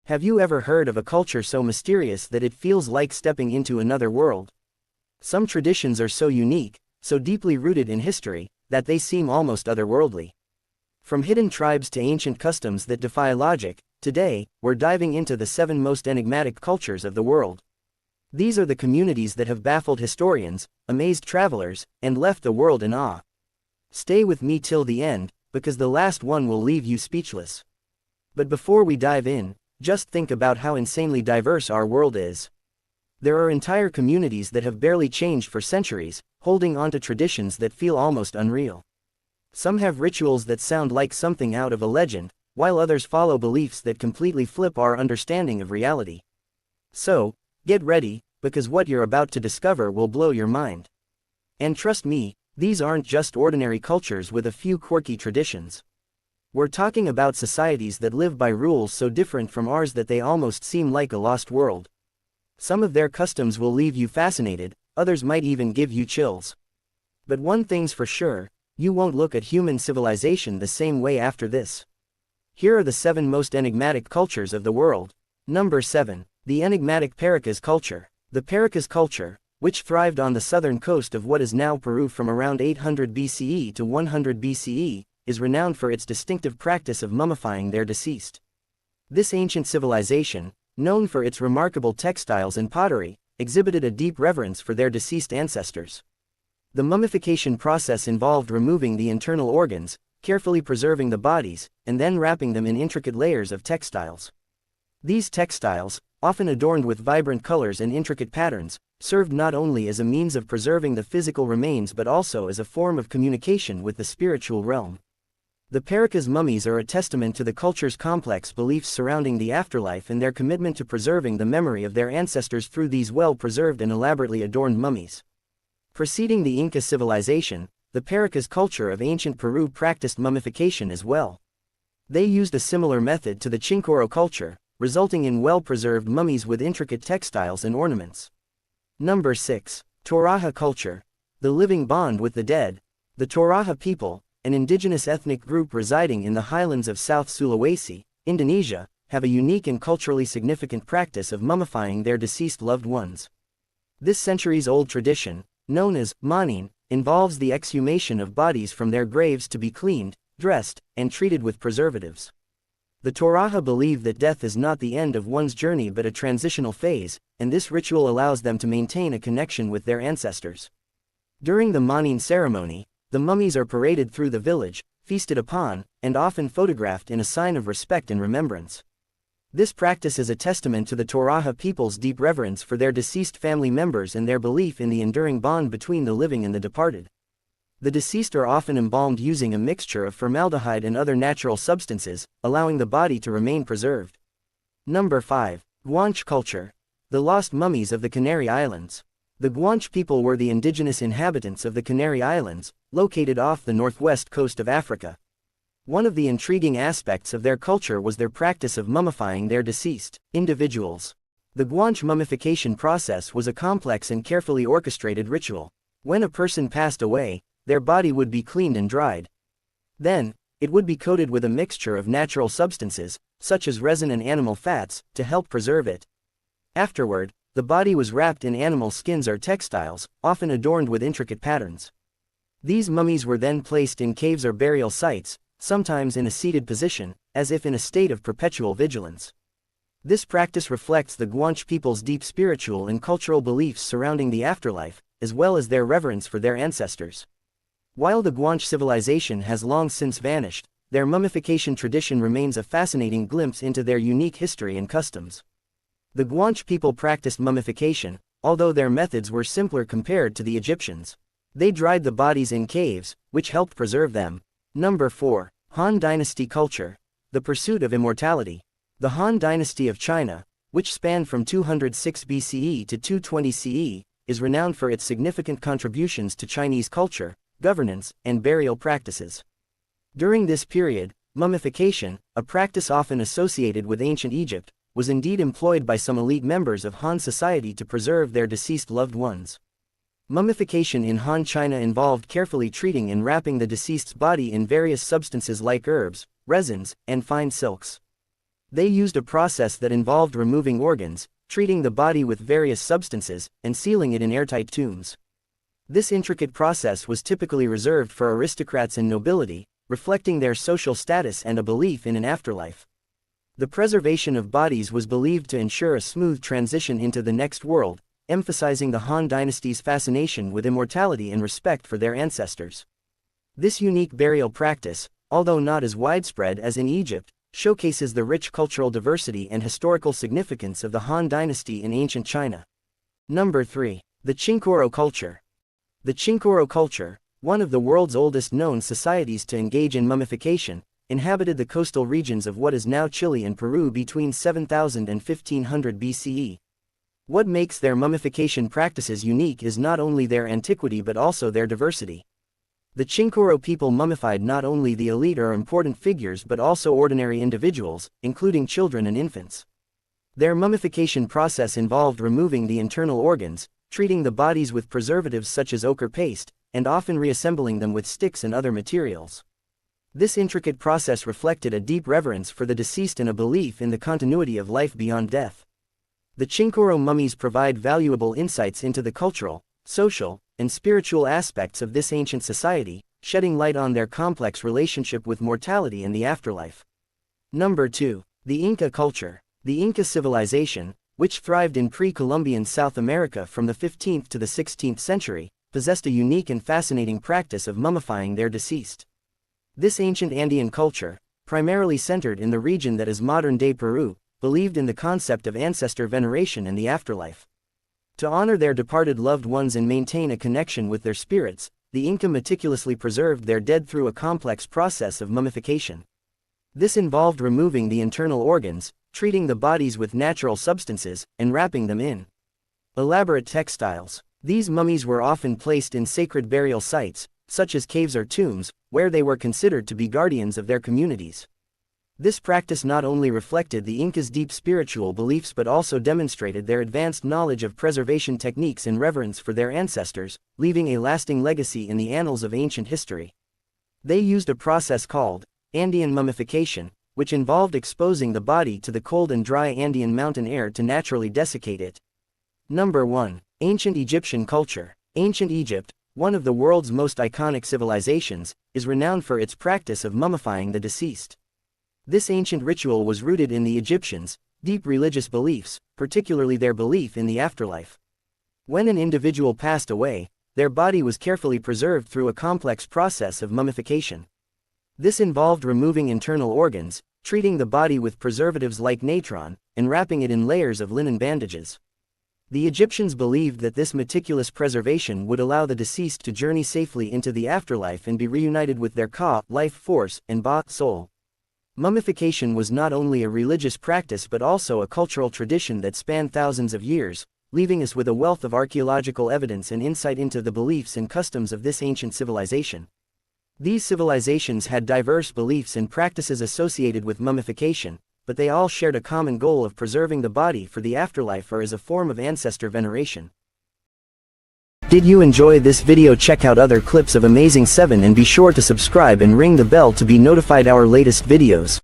Have you ever heard of a culture so mysterious that it feels like stepping into another world? Some traditions are so unique, so deeply rooted in history, that they seem almost otherworldly. From hidden tribes to ancient customs that defy logic, today, we're diving into the 7 most enigmatic cultures of the world. These are the communities that have baffled historians, amazed travelers, and left the world in awe. Stay with me till the end, because the last one will leave you speechless. But before we dive in, just think about how insanely diverse our world is. There are entire communities that have barely changed for centuries, holding on to traditions that feel almost unreal. Some have rituals that sound like something out of a legend, while others follow beliefs that completely flip our understanding of reality. So, get ready, because what you're about to discover will blow your mind. And trust me, these aren't just ordinary cultures with a few quirky traditions. We're talking about societies that live by rules so different from ours that they almost seem like a lost world. Some of their customs will leave you fascinated, others might even give you chills. But one thing's for sure, you won't look at human civilization the same way after this. Here are the 7 most enigmatic cultures of the world. Number 7. The enigmatic Paracas culture. The Paracas culture, which thrived on the southern coast of what is now Peru from around 800 BCE to 100 BCE, is renowned for its distinctive practice of mummifying their deceased. This ancient civilization, known for its remarkable textiles and pottery, exhibited a deep reverence for their deceased ancestors. The mummification process involved removing the internal organs, carefully preserving the bodies, and then wrapping them in intricate layers of textiles. These textiles, often adorned with vibrant colors and intricate patterns, served not only as a means of preserving the physical remains but also as a form of communication with the spiritual realm. The Paracas mummies are a testament to the culture's complex beliefs surrounding the afterlife and their commitment to preserving the memory of their ancestors through these well-preserved and elaborately adorned mummies. Preceding the Inca civilization, the Paracas culture of ancient Peru practiced mummification as well. They used a similar method to the Chincoro culture, resulting in well-preserved mummies with intricate textiles and ornaments. Number 6. Toraja culture. The living bond with the dead. The Toraja people, an indigenous ethnic group residing in the highlands of South Sulawesi, Indonesia, have a unique and culturally significant practice of mummifying their deceased loved ones. This centuries-old tradition, known as maning, involves the exhumation of bodies from their graves to be cleaned, dressed, and treated with preservatives. The Toraja believe that death is not the end of one's journey but a transitional phase, and this ritual allows them to maintain a connection with their ancestors. During the maning ceremony, the mummies are paraded through the village, feasted upon, and often photographed in a sign of respect and remembrance. This practice is a testament to the Toraja people's deep reverence for their deceased family members and their belief in the enduring bond between the living and the departed. The deceased are often embalmed using a mixture of formaldehyde and other natural substances, allowing the body to remain preserved. Number 5. Guanche culture. The lost mummies of the Canary Islands. The Guanche people were the indigenous inhabitants of the Canary Islands, located off the northwest coast of Africa. One of the intriguing aspects of their culture was their practice of mummifying their deceased individuals. The Guanche mummification process was a complex and carefully orchestrated ritual. When a person passed away, their body would be cleaned and dried. Then, it would be coated with a mixture of natural substances, such as resin and animal fats, to help preserve it. Afterward, the body was wrapped in animal skins or textiles, often adorned with intricate patterns. These mummies were then placed in caves or burial sites, sometimes in a seated position, as if in a state of perpetual vigilance. This practice reflects the Guanche people's deep spiritual and cultural beliefs surrounding the afterlife, as well as their reverence for their ancestors. While the Guanche civilization has long since vanished, their mummification tradition remains a fascinating glimpse into their unique history and customs. The Guanche people practiced mummification, although their methods were simpler compared to the Egyptians. They dried the bodies in caves, which helped preserve them. Number 4. Han Dynasty culture. The pursuit of immortality. The Han Dynasty of China, which spanned from 206 BCE to 220 CE, is renowned for its significant contributions to Chinese culture, governance, and burial practices. During this period, mummification, a practice often associated with ancient Egypt, was indeed employed by some elite members of Han society to preserve their deceased loved ones. Mummification in Han China involved carefully treating and wrapping the deceased's body in various substances like herbs, resins, and fine silks. They used a process that involved removing organs, treating the body with various substances, and sealing it in airtight tombs. This intricate process was typically reserved for aristocrats and nobility, reflecting their social status and a belief in an afterlife. The preservation of bodies was believed to ensure a smooth transition into the next world, emphasizing the Han dynasty's fascination with immortality and respect for their ancestors. This unique burial practice, although not as widespread as in Egypt, showcases the rich cultural diversity and historical significance of the Han dynasty in ancient China. Number 3. The Qinkoro culture. The Qinkoro culture, one of the world's oldest known societies to engage in mummification, inhabited the coastal regions of what is now Chile and Peru between 7000 and 1500 BCE. What makes their mummification practices unique is not only their antiquity but also their diversity. The Qinkoro people mummified not only the elite or important figures but also ordinary individuals, including children and infants. Their mummification process involved removing the internal organs, treating the bodies with preservatives such as ochre paste, and often reassembling them with sticks and other materials. This intricate process reflected a deep reverence for the deceased and a belief in the continuity of life beyond death. The Qinkoro mummies provide valuable insights into the cultural, social, and spiritual aspects of this ancient society, shedding light on their complex relationship with mortality and the afterlife. Number 2. The Inca culture. The Inca civilization, which thrived in pre-Columbian South America from the 15th to the 16th century, possessed a unique and fascinating practice of mummifying their deceased. This ancient Andean culture, primarily centered in the region that is modern-day Peru, believed in the concept of ancestor veneration and the afterlife. To honor their departed loved ones and maintain a connection with their spirits, the Inca meticulously preserved their dead through a complex process of mummification. This involved removing the internal organs, treating the bodies with natural substances, and wrapping them in elaborate textiles. These mummies were often placed in sacred burial sites, such as caves or tombs, where they were considered to be guardians of their communities. This practice not only reflected the Incas' deep spiritual beliefs but also demonstrated their advanced knowledge of preservation techniques and reverence for their ancestors, leaving a lasting legacy in the annals of ancient history. They used a process called Andean mummification, which involved exposing the body to the cold and dry Andean mountain air to naturally desiccate it. Number 1. Ancient Egyptian culture. Ancient Egypt, one of the world's most iconic civilizations, is renowned for its practice of mummifying the deceased. This ancient ritual was rooted in the Egyptians' deep religious beliefs, particularly their belief in the afterlife. When an individual passed away, their body was carefully preserved through a complex process of mummification. This involved removing internal organs, treating the body with preservatives like natron, and wrapping it in layers of linen bandages. The Egyptians believed that this meticulous preservation would allow the deceased to journey safely into the afterlife and be reunited with their Ka, life force, and Ba, soul. Mummification was not only a religious practice but also a cultural tradition that spanned thousands of years, leaving us with a wealth of archaeological evidence and insight into the beliefs and customs of this ancient civilization. These civilizations had diverse beliefs and practices associated with mummification, but they all shared a common goal of preserving the body for the afterlife or as a form of ancestor veneration. Did you enjoy this video? Check out other clips of Amazing 7 and be sure to subscribe and ring the bell to be notified our latest videos.